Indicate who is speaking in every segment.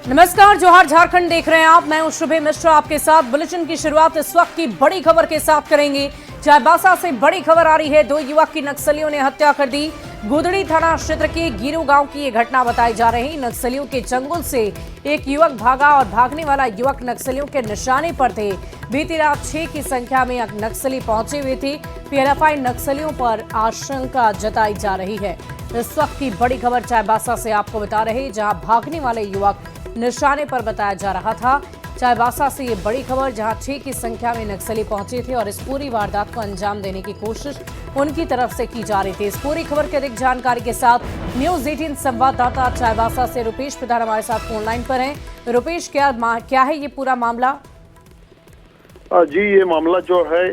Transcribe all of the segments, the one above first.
Speaker 1: नमस्कार, जोहार झारखंड देख रहे हैं आप। मैं हूं शुभे मिश्रा आपके साथ। बुलेटिन की शुरुआत इस वक्त की बड़ी खबर के साथ करेंगे। चाईबासा से बड़ी खबर आ रही है। 2 युवक की नक्सलियों ने हत्या कर दी। गुदड़ी थाना क्षेत्र के गिरू गांव की ये घटना बताई जा रही। नक्सलियों के चंगुल से एक युवक भागा और भागने वाला युवक नक्सलियों के निशाने पर थे। बीती रात 6 की संख्या में नक्सली पहुंचे हुए थे। पीएलएफआई नक्सलियों पर आशंका जताई जा रही है। इस वक्त की बड़ी खबर चाईबासा से आपको बता रहे, जहां भागने वाले युवक निशाने पर बताया जा रहा था। चाईबासा से ये बड़ी खबर, जहां 6 की संख्या में नक्सली पहुंचे थे और इस पूरी वारदात को अंजाम देने की कोशिश उनकी तरफ से की जा रही थी। इस पूरी खबर की अधिक जानकारी के साथ न्यूज़ 18 संवाददाता चाईबासा से रुपेश प्रधान हमारे साथ फोन लाइन पर हैं। रुपेश, क्या है ये पूरा मामला?
Speaker 2: जी, ये मामला जो है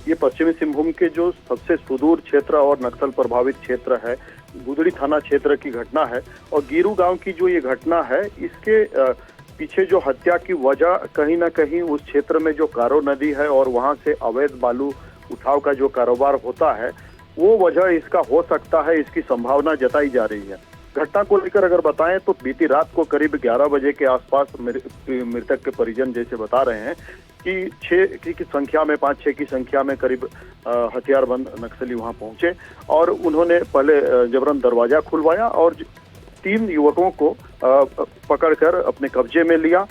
Speaker 2: ये पश्चिमी सिंहभूम के जो सबसे सुदूर क्षेत्र और नक्सल प्रभावित क्षेत्र है, गुदड़ी थाना क्षेत्र की घटना है। और गिरू गांव की जो ये घटना है, इसके पीछे जो हत्या की वजह कहीं ना कहीं उस क्षेत्र में जो कारो नदी है और वहां से अवैध बालू उठाव का जो कारोबार होता है, वो वजह इसका हो सकता है, इसकी संभावना जताई जा रही है। घटना को लेकर अगर बताएं तो बीती रात को करीब 11 बजे के आसपास मृतक के परिजन जैसे बता रहे हैं कि 6 की संख्या में 5-6 की संख्या में करीब हथियारबंद नक्सली वहां पहुंचे और उन्होंने पहले जबरन दरवाजा खुलवाया और 3 युवकों को पकड़कर अपने कब्जे में लिया।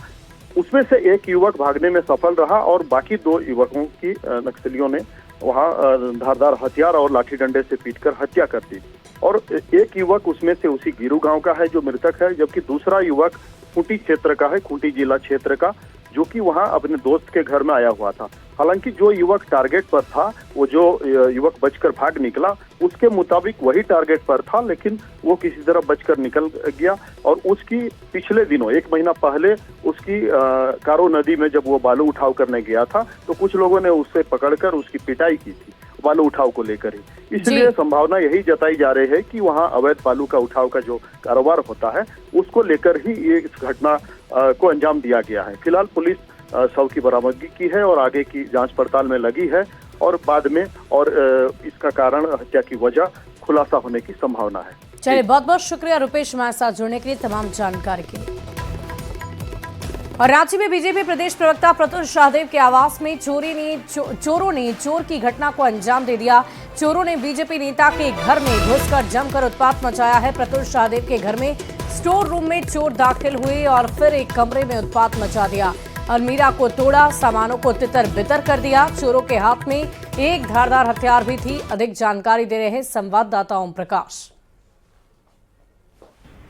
Speaker 2: उसमें से एक युवक भागने में सफल रहा और बाकी 2 युवकों की नक्सलियों ने वहां धारदार हथियार और लाठी डंडे से पीटकर हत्या कर दी। और एक युवक उसमें से उसी गिरू गांव का है जो मृतक है, जबकि दूसरा युवक खूंटी क्षेत्र का है, खूंटी जिला क्षेत्र का, जो कि वहां अपने दोस्त के घर में आया हुआ था। हालांकि जो युवक टारगेट पर था, वो जो युवक बचकर भाग निकला, उसके मुताबिक वही टारगेट पर था, लेकिन वो किसी तरह बचकर निकल गया। और उसकी पिछले दिनों 1 महीना पहले उसकी कारो नदी में जब वो बालू उठाव करने गया था, तो कुछ लोगों ने उससे पकड़कर उसकी पिटाई की थी बालू उठाव को लेकर ही। इसलिए संभावना यही जताई जा रही है कि वहां अवैध बालू का उठाव का जो कारोबार होता है, उसको लेकर ही ये इस घटना को अंजाम दिया गया है। फिलहाल पुलिस शव की बरामदगी की है और आगे की जांच पड़ताल में लगी है और बाद में इसका कारण, हत्या की वजह खुलासा होने की संभावना है।
Speaker 1: चलिए, बहुत बहुत शुक्रिया रुपेश हमारे साथ जुड़ने के लिए, तमाम जानकारी के लिए। और रांची में बीजेपी प्रदेश प्रवक्ता प्रतुल शाहदेव के आवास में चोरों ने चोर की घटना को अंजाम दे दिया। चोरों ने बीजेपी नेता के घर में घुसकर जमकर उत्पात मचाया है। प्रतुल शाहदेव के घर में स्टोर रूम में चोर दाखिल हुए और फिर एक कमरे में उत्पात मचा दिया। अलमीरा को तोड़ा, सामानों को तितर बितर कर दिया। चोरों के हाथ में एक धारदार हथियार भी थी। अधिक जानकारी दे रहे हैं संवाददाता ओम प्रकाश।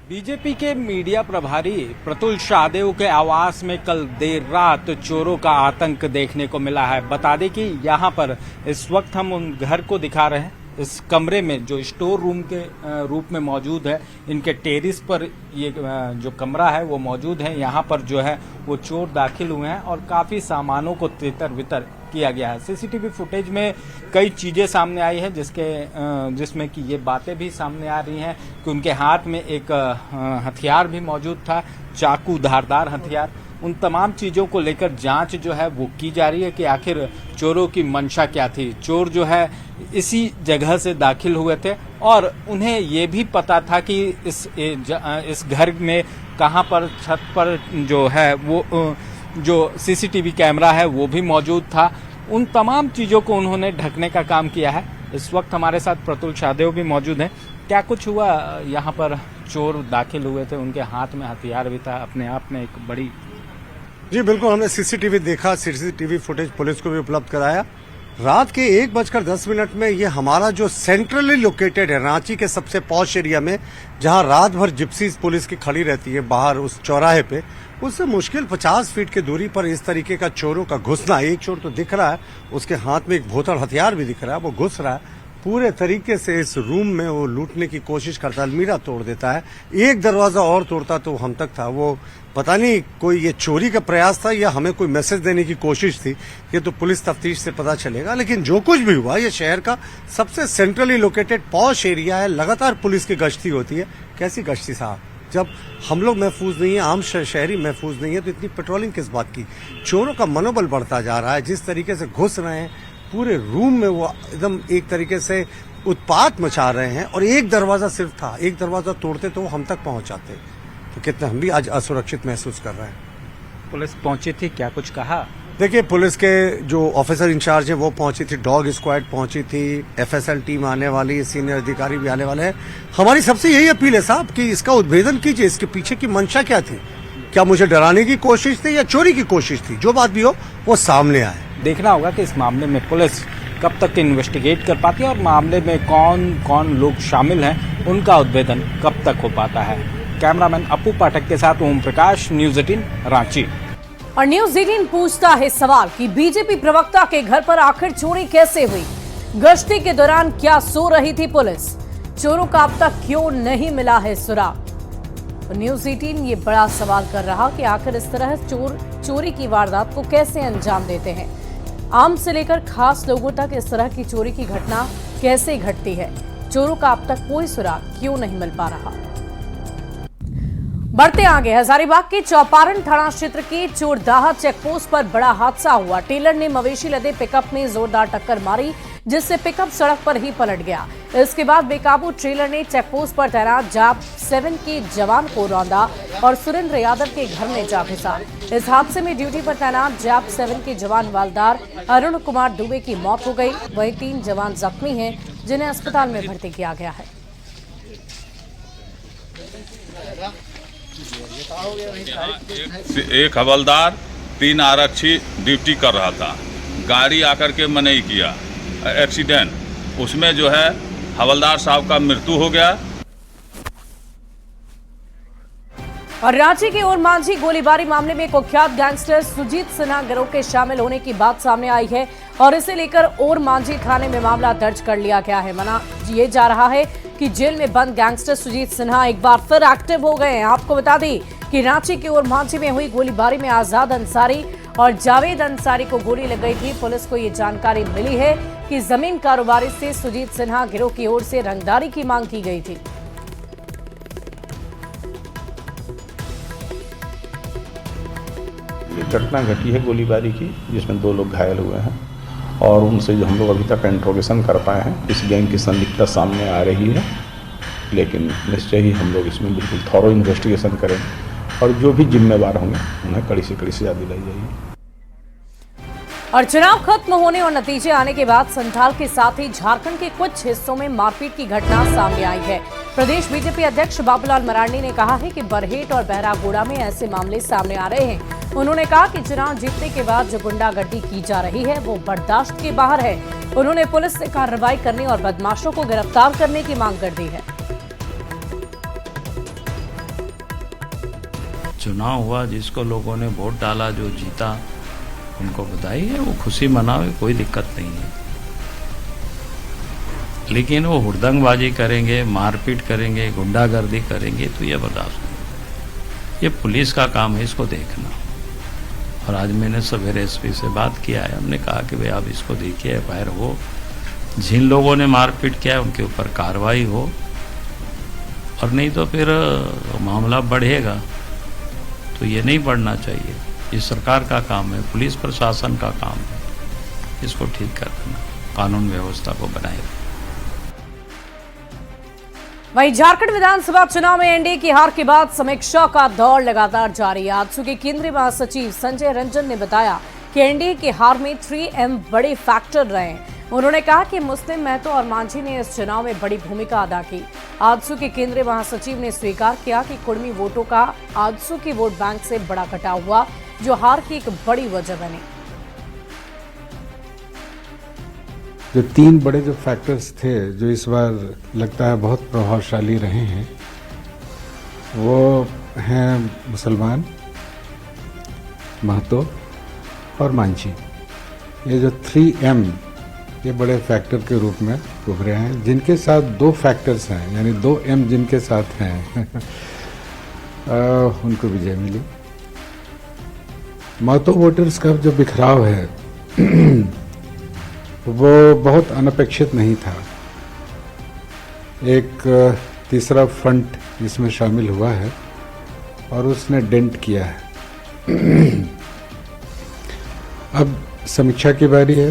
Speaker 3: बीजेपी के मीडिया प्रभारी प्रतुल शाहदेव के आवास में कल देर रात चोरों का आतंक देखने को मिला है। बता दें कि यहाँ पर इस वक्त हम उन घर को दिखा रहे हैं। इस कमरे में जो स्टोर रूम के रूप में मौजूद है, इनके टेरिस पर ये जो कमरा है वो मौजूद है। यहाँ पर जो है वो चोर दाखिल हुए हैं और काफी सामानों को तितर बितर किया गया है। सीसीटीवी फुटेज में कई चीजें सामने आई है, जिसमें कि ये बातें भी सामने आ रही हैं कि उनके हाथ में एक हथियार भी मौजूद था, चाकू, धारदार हथियार। उन तमाम चीजों को लेकर जांच जो है वो की जा रही है कि आखिर चोरों की मंशा क्या थी। चोर जो है इसी जगह से दाखिल हुए थे और उन्हें ये भी पता था कि इस घर में कहां पर छत पर जो है वो जो सीसीटीवी कैमरा है वो भी मौजूद था। उन तमाम चीजों को उन्होंने ढकने का काम किया है। इस वक्त हमारे साथ प्रतुल शाहदेव भी मौजूद हैं। क्या कुछ हुआ? यहाँ पर चोर दाखिल हुए थे, उनके हाथ में हथियार भी था, अपने आप में एक बड़ी।
Speaker 4: जी बिल्कुल, हमने सीसीटीवी देखा, सीसीटीवी फुटेज पुलिस को भी उपलब्ध कराया। रात के 1:10 में ये हमारा जो सेंट्रली लोकेटेड है, रांची के सबसे पॉश एरिया में, जहां रात भर जिप्सीज पुलिस की खड़ी रहती है बाहर उस चौराहे पे, उससे मुश्किल 50 फीट की दूरी पर इस तरीके का चोरों का घुसना। एक चोर तो दिख रहा है, उसके हाथ में एक भोथड़ हथियार भी दिख रहा है, वो घुस रहा है पूरे तरीके से इस रूम में, वो लूटने की कोशिश करता है, अलमीरा तोड़ देता है, एक दरवाजा और तोड़ता तो हम तक था। वो पता नहीं कोई ये चोरी का प्रयास था या हमें कोई मैसेज देने की कोशिश थी, ये तो पुलिस तफ्तीश से पता चलेगा। लेकिन जो कुछ भी हुआ, ये शहर का सबसे सेंट्रली लोकेटेड पॉश एरिया है, लगातार पुलिस की गश्ती होती है। कैसी गश्ती साहब? जब हम लोग महफूज नहीं है, आम शहरी महफूज नहीं है, तो इतनी पेट्रोलिंग किस बात की? चोरों का मनोबल बढ़ता जा रहा है, जिस तरीके से घुस रहे हैं पूरे रूम में, वो एकदम एक तरीके से उत्पात मचा रहे हैं। और एक दरवाजा सिर्फ था, एक दरवाजा तोड़ते तो हम तक पहुंच जाते। तो कितना हम भी आज असुरक्षित महसूस कर रहे हैं।
Speaker 3: पुलिस पहुंची थी, क्या कुछ कहा?
Speaker 4: देखिए, पुलिस के जो ऑफिसर इंचार्ज हैं वो पहुंची थी, डॉग स्क्वाड पहुंची थी, एफएसएल टीम आने वाली है, सीनियर अधिकारी भी आने वाले हैं। हमारी सबसे यही अपील है साहब कि इसका उद्भेदन कीजिए, इसके पीछे की मंशा क्या थी, क्या मुझे डराने की कोशिश थी या चोरी की कोशिश थी, जो बात भी हो वो सामने आए।
Speaker 3: देखना होगा कि इस मामले में पुलिस कब तक इन्वेस्टिगेट कर पाती है और मामले में कौन कौन लोग शामिल हैं, उनका उद्भेदन कब तक हो पाता है। कैमरामैन अपू पाठक के साथ ओम प्रकाश, न्यूज़ 18 रांची।
Speaker 1: और न्यूज़ 18 पूछता है सवाल कि बीजेपी प्रवक्ता के घर पर आखिर चोरी कैसे हुई? गश्ती के दौरान क्या सो रही थी पुलिस? चोरों का अब तक क्यों नहीं मिला है सुराग? न्यूज़ 18 ये बड़ा सवाल कर रहा कि आखिर इस तरह चोरी की वारदात को कैसे अंजाम देते हैं। आम से लेकर खास लोगों तक इस तरह की चोरी की घटना कैसे घटती है? चोरों का अब तक कोई सुराग क्यों नहीं मिल पा रहा? बढ़ते आगे, हजारीबाग के चौपारण थाना क्षेत्र के चोरदाहा चेकपोस्ट पर बड़ा हादसा हुआ। टेलर ने मवेशी लदे पिकअप में जोरदार टक्कर मारी, जिससे पिकअप सड़क पर ही पलट गया। इसके बाद बेकाबू ट्रेलर ने चेकपोस्ट पर तैनात जाप 7 के जवान को रौंदा और सुरेंद्र यादव के घर में जा घुसा। इस हादसे में ड्यूटी पर तैनात जाप 7 के जवान वालदार अरुण कुमार दुबे की मौत हो गई। वहीं 3 जवान जख्मी हैं, जिन्हें अस्पताल में भर्ती किया गया है।
Speaker 5: एक हवलदार 3 आरक्षी ड्यूटी कर रहा था, गाड़ी आकर के मने किया एक्सीडेंट, उसमें जो है हवलदार साहब का मृत्यु हो गया।
Speaker 1: और रांची के ओरमांझी गोलीबारी मामले में कुख्यात गैंगस्टर सुजीत सिन्हा गिरोह के शामिल होने की बात सामने आई है और इसे लेकर ओरमांझी थाने में मामला दर्ज कर लिया गया है। माना ये जा रहा है कि जेल में बंद गैंगस्टर सुजीत सिन्हा एक बार फिर एक्टिव हो गए हैं। आपको बता दें कि रांची के ओरमांझी में हुई गोलीबारी में आजाद अंसारी और जावेद अंसारी को गोली लग गई थी। पुलिस को ये जानकारी मिली है कि जमीन कारोबारी से सुजीत सिन्हा गिरोह की ओर से रंगदारी की मांग की गई थी।
Speaker 6: घटना घटी है गोलीबारी की, जिसमें 2 लोग घायल हुए हैं और उनसे जो हम लोग अभी तक इंट्रोगेशन कर पाए हैं, इस गैंग की संलिप्तता सामने आ रही है। लेकिन निश्चय ही हम लोग इसमें बिल्कुल थॉरो इन्वेस्टिगेशन करेंगे और जो भी जिम्मेवार होंगे उन्हें कड़ी से कड़ी सजा दिलाई जाएगी।
Speaker 1: और चुनाव खत्म होने और नतीजे आने के बाद संथाल के साथ ही झारखंड के कुछ हिस्सों में मारपीट की घटना सामने आई है। प्रदेश बीजेपी अध्यक्ष बाबूलाल मरांडी ने कहा है कि बरहेट और बहरागोड़ा में ऐसे मामले सामने आ रहे हैं। उन्होंने कहा कि चुनाव जीतने के बाद जो गुंडागर्दी की जा रही है वो बर्दाश्त के बाहर है। उन्होंने पुलिस से कार्रवाई करने और बदमाशों को गिरफ्तार करने की मांग कर दी है।
Speaker 7: चुनाव हुआ, जिसको लोगों ने वोट डाला, जो जीता, उनको बधाई है, वो खुशी मनावे, कोई दिक्कत नहीं है। लेकिन वो हुड़दंगबाजी करेंगे, मारपीट करेंगे, गुंडागर्दी करेंगे तो ये बर्दाश्त नहीं। ये पुलिस का काम है, इसको देखना। और आज मैंने सवेरे एसपी से बात किया है, हमने कहा कि भाई आप इसको देखिए, एफआईआर हो, जिन लोगों ने मारपीट किया है उनके ऊपर कार्रवाई हो, और नहीं तो फिर मामला बढ़ेगा। तो ये नहीं बढ़ना चाहिए। ये सरकार का काम है, पुलिस प्रशासन का काम है, इसको ठीक कर देना, कानून व्यवस्था को बनाए रखना।
Speaker 1: वहीं झारखंड विधानसभा चुनाव में एनडीए की हार के बाद समीक्षा का दौर लगातार जारी है। आजसू के केंद्रीय महासचिव संजय रंजन ने बताया कि एनडीए की हार में 3M बड़े फैक्टर रहे हैं। उन्होंने कहा कि मुस्लिम, महतो और मांझी ने इस चुनाव में बड़ी भूमिका अदा की। आजसू के केंद्रीय महासचिव ने स्वीकार किया कि कुर्मी वोटों का आजसू के वोट बैंक से बड़ा घटाव हुआ, जो हार की एक बड़ी वजह बनी।
Speaker 8: जो 3 बड़े जो फैक्टर्स थे जो इस बार लगता है बहुत प्रभावशाली रहे हैं, वो हैं मुसलमान, महतो और मांझी। ये जो 3M ये बड़े फैक्टर के रूप में उभरे हैं, जिनके साथ 2 फैक्टर्स हैं, यानी 2M जिनके साथ हैं उनको विजय मिली। महतो वोटर्स का जो बिखराव है वो बहुत अनपेक्षित नहीं था। एक तीसरा फ्रंट इसमें शामिल हुआ है और उसने डेंट किया है। अब समीक्षा की बारी है।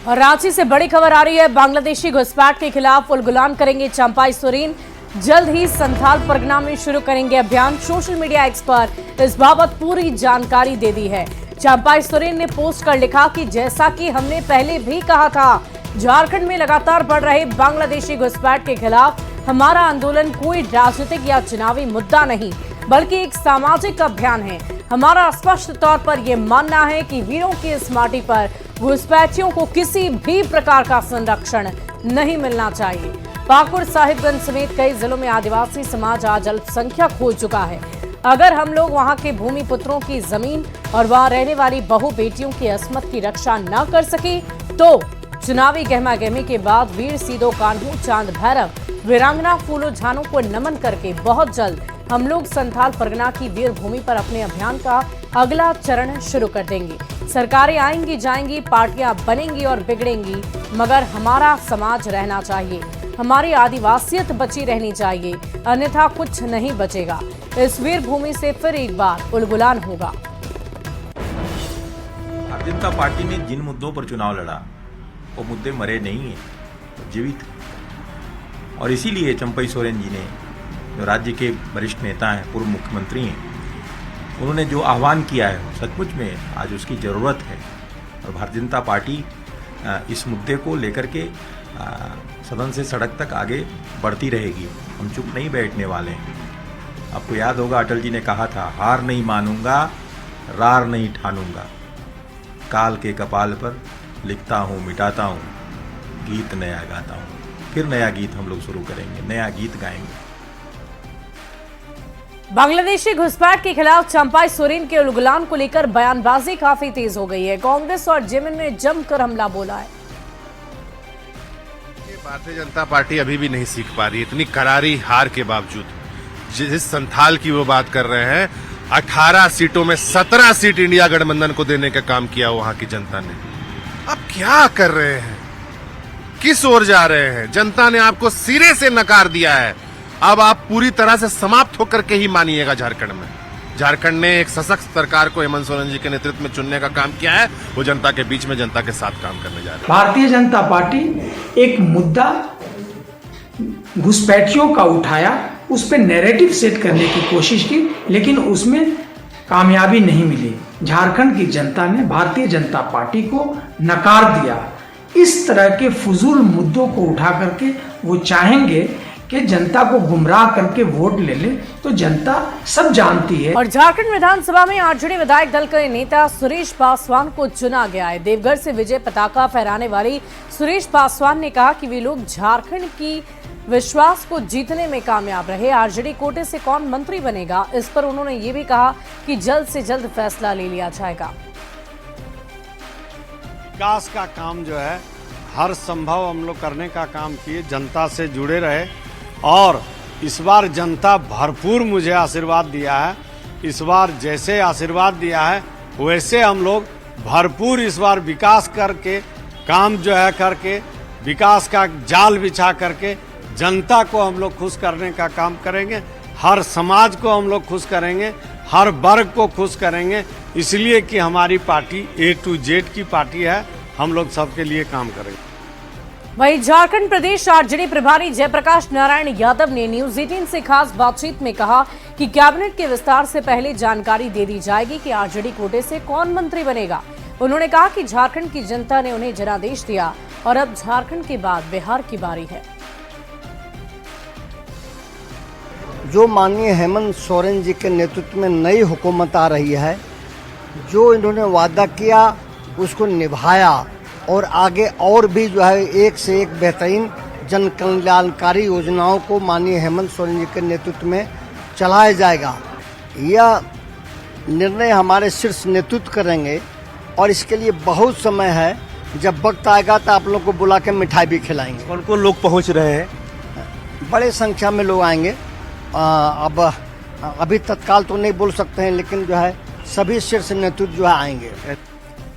Speaker 1: और रांची से बड़ी खबर आ रही है। बांग्लादेशी घुसपैठ के खिलाफ उलगुलान करेंगे चंपाई सोरेन। जल्द ही संथाल परगना में शुरू करेंगे अभियान। सोशल मीडिया एक्सपर्ट इस बाबत पूरी जानकारी दे दी है। चंपाई सोरेन ने पोस्ट कर लिखा कि जैसा कि हमने पहले भी कहा था, झारखंड में लगातार बढ़ रहे बांग्लादेशी घुसपैठ के खिलाफ हमारा आंदोलन कोई राजनीतिक या चुनावी मुद्दा नहीं, बल्कि एक सामाजिक अभियान है। हमारा स्पष्ट तौर पर यह मानना है कि वीरों की इस माटी पर घुसपैठियों को किसी भी प्रकार का संरक्षण नहीं मिलना चाहिए। पाकुड़, साहिबगंज समेत कई जिलों में आदिवासी समाज आज अल्पसंख्यक हो चुका है। अगर हम लोग वहां के भूमि पुत्रों की जमीन और वहां रहने वाली बहु बेटियों की अस्मत की रक्षा न कर सके तो चुनावी गहमा गहमी के बाद वीर सीदो कान्हू, चांद भैरव, वीरांगना फूलो झानो को नमन करके बहुत जल्द हम लोग संथाल परगना की वीर भूमि पर अपने अभियान का अगला चरण शुरू कर देंगे। सरकारें आएंगी जाएंगी, पार्टियां बनेंगी और बिगड़ेंगी, मगर हमारा समाज रहना चाहिए, हमारी आदिवासियत बची रहनी चाहिए, अन्यथा कुछ नहीं बचेगा। इस वीर भूमि से फिर एक बार उलगुलान होगा।
Speaker 9: भारतीय जनता पार्टी ने जिन मुद्दों पर चुनाव लड़ा वो मुद्दे मरे नहीं हैं, जीवित हैं। और इसीलिए चंपाई सोरेन जी ने, जो राज्य के वरिष्ठ नेता हैं, पूर्व मुख्यमंत्री हैं, उन्होंने जो आह्वान किया है सचमुच में आज उसकी ज़रूरत है। और भारतीय जनता पार्टी इस मुद्दे को लेकर के सदन से सड़क तक आगे बढ़ती रहेगी। हम चुप नहीं बैठने वाले हैं। आपको याद होगा अटल जी ने कहा था, हार नहीं मानूंगा, रार नहीं ठानूंगा, काल के कपाल पर लिखता हूँ, मिटाता हूँ, गीत नया गाता हूँ। फिर नया गीत हम लोग शुरू करेंगे, नया गीत गाएंगे।
Speaker 1: बांग्लादेशी घुसपैठ के खिलाफ चंपाई सोरेन के उलगुलान को लेकर बयानबाजी काफी तेज हो गई है। कांग्रेस और जेएमएम ने जमकर हमला बोला है।
Speaker 10: भारतीय जनता पार्टी अभी भी नहीं सीख पा रही, इतनी करारी हार के बावजूद। जिस संथाल की वो बात कर रहे हैं, 18 सीटों में 17 सीट इंडिया गठबंधन को देने का काम किया वहां की जनता ने। अब क्या कर रहे हैं, किस ओर जा रहे हैं? जनता ने आपको सिरे से नकार दिया है। अब आप पूरी तरह से समाप्त होकर के ही मानिएगा। झारखंड में, झारखंड ने एक सशक्त सरकार को हेमंत सोरेन जी के नेतृत्व में चुनने का काम किया है। वो जनता के बीच में जनता के साथ काम करने जा रही है।
Speaker 11: भारतीय जनता पार्टी एक मुद्दा घुसपैठियों का उठाया, उस पर नैरेटिव सेट करने की कोशिश की, लेकिन उसमें कामयाबी नहीं मिली। झारखंड की जनता ने भारतीय जनता पार्टी को नकार दिया। इस तरह के फजूल मुद्दों को उठा करके वो चाहेंगे कि जनता को गुमराह करके वोट ले ले, तो जनता सब जानती है।
Speaker 1: और झारखंड विधानसभा में आरजेडी विधायक दल के नेता सुरेश पासवान को चुना गया है। देवघर से विजय पताका फहराने वाली सुरेश पासवान ने कहा कि वे लोग झारखंड की विश्वास को जीतने में कामयाब रहे। आरजेडी कोटे से कौन मंत्री बनेगा, इस पर उन्होंने ये भी कहा कि जल्द से जल्द फैसला ले लिया जाएगा।
Speaker 4: विकास का काम जो है हर संभव हम लोग करने का काम किए, जनता से जुड़े रहे और इस बार जनता भरपूर मुझे आशीर्वाद दिया है। इस बार जैसे आशीर्वाद दिया है वैसे हम लोग भरपूर इस बार विकास करके, काम जो है करके, विकास का जाल बिछा करके जनता को हम लोग खुश करने का काम करेंगे। हर समाज को हम लोग खुश करेंगे, हर वर्ग को खुश करेंगे, इसलिए कि हमारी पार्टी A to Z की पार्टी है। हम लोग सबके लिए काम करेंगे।
Speaker 1: वहीं झारखंड प्रदेश आरजेडी प्रभारी जयप्रकाश नारायण यादव ने न्यूज 18 से खास बातचीत में कहा कि कैबिनेट के विस्तार से पहले जानकारी दे दी जाएगी कि आरजेडी कोटे से कौन मंत्री बनेगा। उन्होंने कहा कि झारखंड की जनता ने उन्हें जनादेश दिया और अब झारखंड के बाद बिहार की बारी है।
Speaker 12: जो माननीय हेमंत सोरेन जी के नेतृत्व में नई हुकूमत आ रही है, जो इन्होंने वादा किया उसको निभाया और आगे और भी जो है एक से एक बेहतरीन जन कल्याणकारी योजनाओं को माननीय हेमंत सोरेन जी के नेतृत्व में चलाया जाएगा। यह निर्णय हमारे शीर्ष नेतृत्व करेंगे और इसके लिए बहुत समय है। जब वक्त आएगा तो आप लोग को बुला के मिठाई भी खिलाएंगे।
Speaker 10: कौन कौन लोग पहुंच रहे हैं?
Speaker 12: बड़े संख्या में लोग आएंगे। अब अभी तत्काल तो नहीं बोल सकते हैं, लेकिन जो है सभी शीर्ष नेतृत्व जो है आएंगे।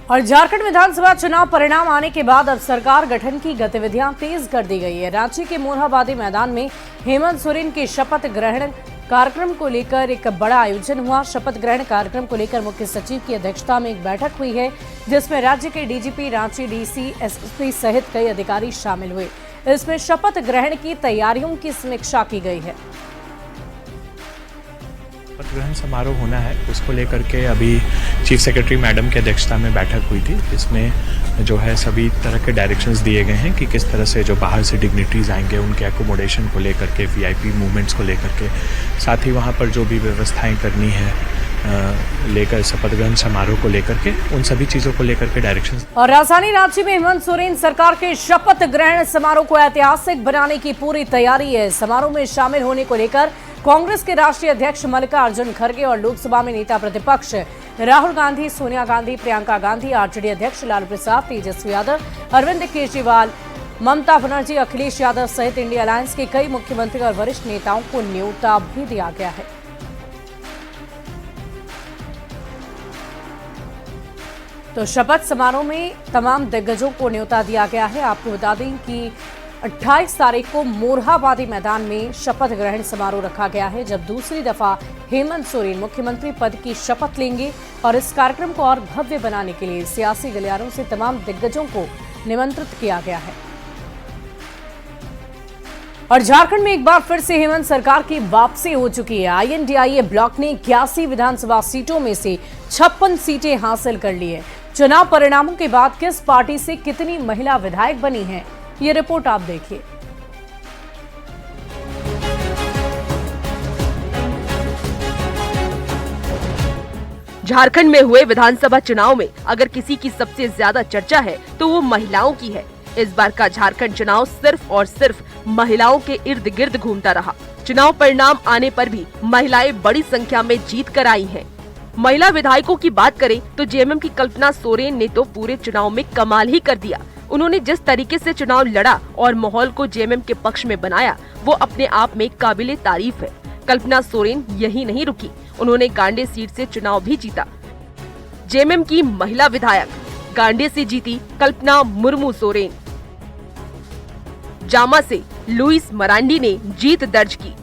Speaker 1: और झारखंड विधानसभा चुनाव परिणाम आने के बाद अब सरकार गठन की गतिविधियां तेज कर दी गई है। रांची के मोरहाबादी मैदान में हेमंत सोरेन के शपथ ग्रहण कार्यक्रम को लेकर एक बड़ा आयोजन हुआ। शपथ ग्रहण कार्यक्रम को लेकर मुख्य सचिव की अध्यक्षता में एक बैठक हुई है, जिसमें राज्य के डीजीपी, रांची डीसी, एसएसपी सहित कई अधिकारी शामिल हुए। इसमें शपथ ग्रहण की तैयारियों की समीक्षा की गई है।
Speaker 13: शपथ ग्रहण समारोह होना है, उसको लेकर के अभी चीफ सेक्रेटरी मैडम की अध्यक्षता में बैठक हुई थी, जिसमें जो है सभी तरह के डायरेक्शंस दिए गए हैं कि किस तरह से जो बाहर से डिग्निटरीज आएंगे उनके एकोमोडेशन को लेकर के, वीआईपी मूवमेंट्स को लेकर के, साथ ही वहाँ पर जो भी व्यवस्थाएं करनी है लेकर शपथ ग्रहण समारोह को लेकर के, उन सभी चीजों को लेकर के डायरेक्शंस।
Speaker 1: और राजधानी रांची में हेमंत सोरेन सरकार के शपथ ग्रहण समारोह को ऐतिहासिक बनाने की पूरी तैयारी है। समारोह में शामिल होने को लेकर कांग्रेस के राष्ट्रीय अध्यक्ष मल्लिकार्जुन खड़गे और लोकसभा में नेता प्रतिपक्ष राहुल गांधी, सोनिया गांधी, प्रियंका गांधी, आरजेडी अध्यक्ष लालू प्रसाद, तेजस्वी यादव, अरविंद केजरीवाल, ममता बनर्जी, अखिलेश यादव सहित इंडिया अलायंस के कई मुख्यमंत्री और वरिष्ठ नेताओं को न्योता भी दिया गया है। तो शपथ समारोह में तमाम दिग्गजों को न्योता दिया गया है। आपको बता दें कि 28 तारीख को मोरहाबादी मैदान में शपथ ग्रहण समारोह रखा गया है, जब दूसरी दफा हेमंत सोरेन मुख्यमंत्री पद की शपथ लेंगे। और इस कार्यक्रम को और भव्य बनाने के लिए सियासी गलियारों से तमाम दिग्गजों को निमंत्रित किया गया है। और झारखंड में एक बार फिर से हेमंत सरकार की वापसी हो चुकी है। INDIA ब्लॉक ने 81 विधानसभा सीटों में से 56 सीटें हासिल कर ली है। चुनाव परिणामों के बाद किस पार्टी से कितनी महिला विधायक बनी हैं, ये रिपोर्ट आप देखिए।
Speaker 14: झारखंड में हुए विधानसभा चुनाव में अगर किसी की सबसे ज्यादा चर्चा है तो वो महिलाओं की है। इस बार का झारखंड चुनाव सिर्फ और सिर्फ महिलाओं के इर्द गिर्द घूमता रहा। चुनाव परिणाम आने पर भी महिलाएं बड़ी संख्या में जीत कर आई हैं। महिला विधायकों की बात करें तो जेएमएम की कल्पना सोरेन ने तो पूरे चुनाव में कमाल ही कर दिया। उन्होंने जिस तरीके से चुनाव लड़ा और माहौल को जेएमएम के पक्ष में बनाया, वो अपने आप में काबिले तारीफ है। कल्पना सोरेन यही नहीं रुकी, उन्होंने गांडे सीट से चुनाव भी जीता। जेएमएम की महिला विधायक गांडे से जीती कल्पना मुर्मू सोरेन। जामा से लुइस मरांडी ने जीत दर्ज की।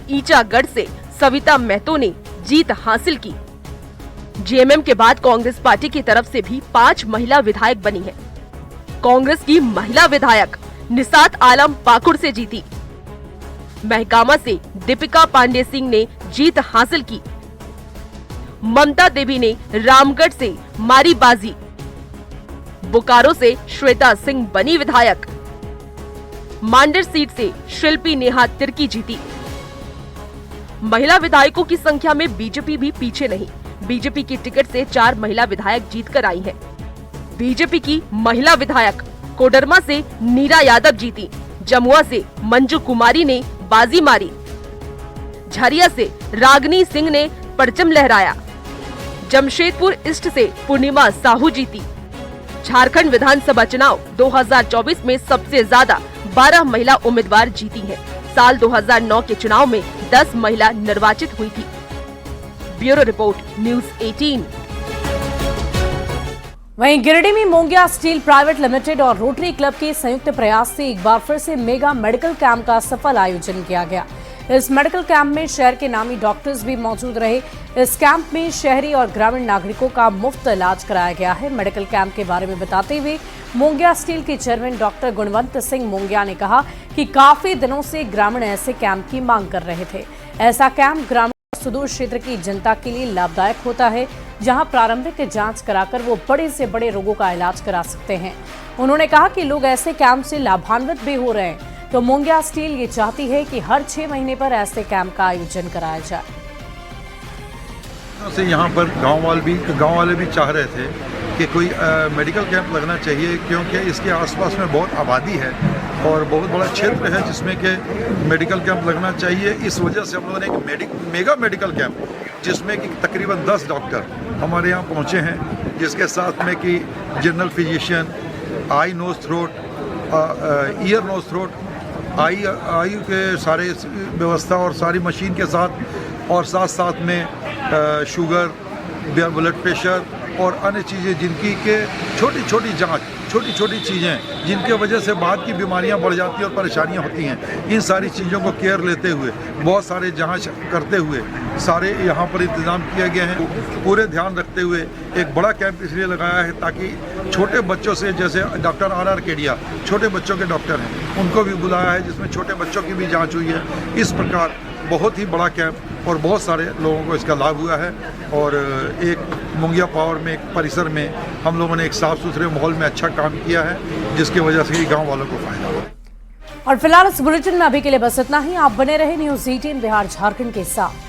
Speaker 14: ईचागढ़ से सविता महतो ने जीत हासिल की। जेएमएम के बाद कांग्रेस पार्टी की तरफ से भी 5 महिला विधायक बनी हैं। कांग्रेस की महिला विधायक निसात आलम पाकुड़ से जीती। महकामा से दीपिका पांडे सिंह ने जीत हासिल की। ममता देवी ने रामगढ़ से मारी बाजी। बोकारो से श्वेता सिंह बनी विधायक। मांडर सीट से शिल्पी नेहा तिर्की जीती। महिला विधायकों की संख्या में बीजेपी भी पीछे नहीं। बीजेपी की टिकट से 4 महिला विधायक जीतकर आई हैं। बीजेपी की महिला विधायक कोडरमा से नीरा यादव जीती। जमुआ से मंजू कुमारी ने बाजी मारी। झरिया से रागनी सिंह ने परचम लहराया। जमशेदपुर ईस्ट से पूर्णिमा साहू जीती। झारखंड विधानसभा चुनाव 2024 में सबसे ज्यादा 12 महिला उम्मीदवार जीती हैं। साल 2009 के चुनाव में 10 महिला निर्वाचित हुई थी। Bureau report, news 18।
Speaker 1: वहीं गिरिडीह में मोंगिया स्टील प्राइवेट लिमिटेड और रोटरी क्लब के संयुक्त प्रयास से एक बार फिर से मेगा मेडिकल कैंप का सफल आयोजन किया गया। इस मेडिकल कैंप में शहर के नामी डॉक्टर्स भी मौजूद रहे। इस कैंप में शहरी और ग्रामीण नागरिकों का मुफ्त इलाज कराया गया है। मेडिकल कैंप के बारे में बताते हुए मोंगिया स्टील के चेयरमैन डॉक्टर गुणवंत सिंह मोंगिया ने कहा कि काफी दिनों से ग्रामीण ऐसे कैंप की मांग कर रहे थे। ऐसा कैंप ग्रामीण और सुदूर क्षेत्र की जनता के लिए लाभदायक होता है, जहां प्रारंभिक जांच कराकर वो बड़े से बड़े रोगों का इलाज करा सकते हैं। उन्होंने कहा कि लोग ऐसे कैंप से लाभान्वित भी हो रहे हैं, तो मोंगिया स्टील ये चाहती है कि हर 6 महीने पर ऐसे कैंप का आयोजन कराया जाए।
Speaker 15: से यहाँ पर गांव वाले भी चाह रहे थे कि कोई मेडिकल कैंप लगना चाहिए, क्योंकि इसके आसपास में बहुत आबादी है और बहुत बड़ा क्षेत्र है जिसमें कि मेडिकल कैंप लगना चाहिए। इस वजह से हम लोगों ने एक मेगा मेडिकल कैंप, जिसमें कि तकरीबन 10 डॉक्टर हमारे यहाँ पहुँचे हैं, जिसके साथ में कि general physician, eye nose throat, ear nose throat, eye के सारे व्यवस्था और सारी मशीन के साथ, और साथ में शुगर, ब्लड प्रेशर और अन्य चीज़ें जिनकी के छोटी छोटी जांच, छोटी छोटी चीज़ें जिनके वजह से बाद की बीमारियां बढ़ जाती हैं और परेशानियां होती हैं, इन सारी चीज़ों को केयर लेते हुए, बहुत सारे जांच करते हुए सारे यहाँ पर इंतज़ाम किए गए हैं। पूरे ध्यान रखते हुए एक बड़ा कैंप इसलिए लगाया है ताकि छोटे बच्चों से, जैसे डॉक्टर आर केडिया छोटे बच्चों के डॉक्टर हैं, उनको भी बुलाया है जिसमें छोटे बच्चों की भी जांच हुई है। इस प्रकार बहुत ही बड़ा कैंप और बहुत सारे लोगों को इसका लाभ हुआ है। और एक मुंगिया पावर में, एक परिसर में हम लोगों ने एक साफ सुथरे माहौल में अच्छा काम किया है, जिसकी वजह से गाँव वालों को फायदा हुआ।
Speaker 1: और फिलहाल इस बुलेटिन में अभी के लिए बस इतना ही। आप बने रहे न्यूज़ 18 बिहार झारखंड के साथ।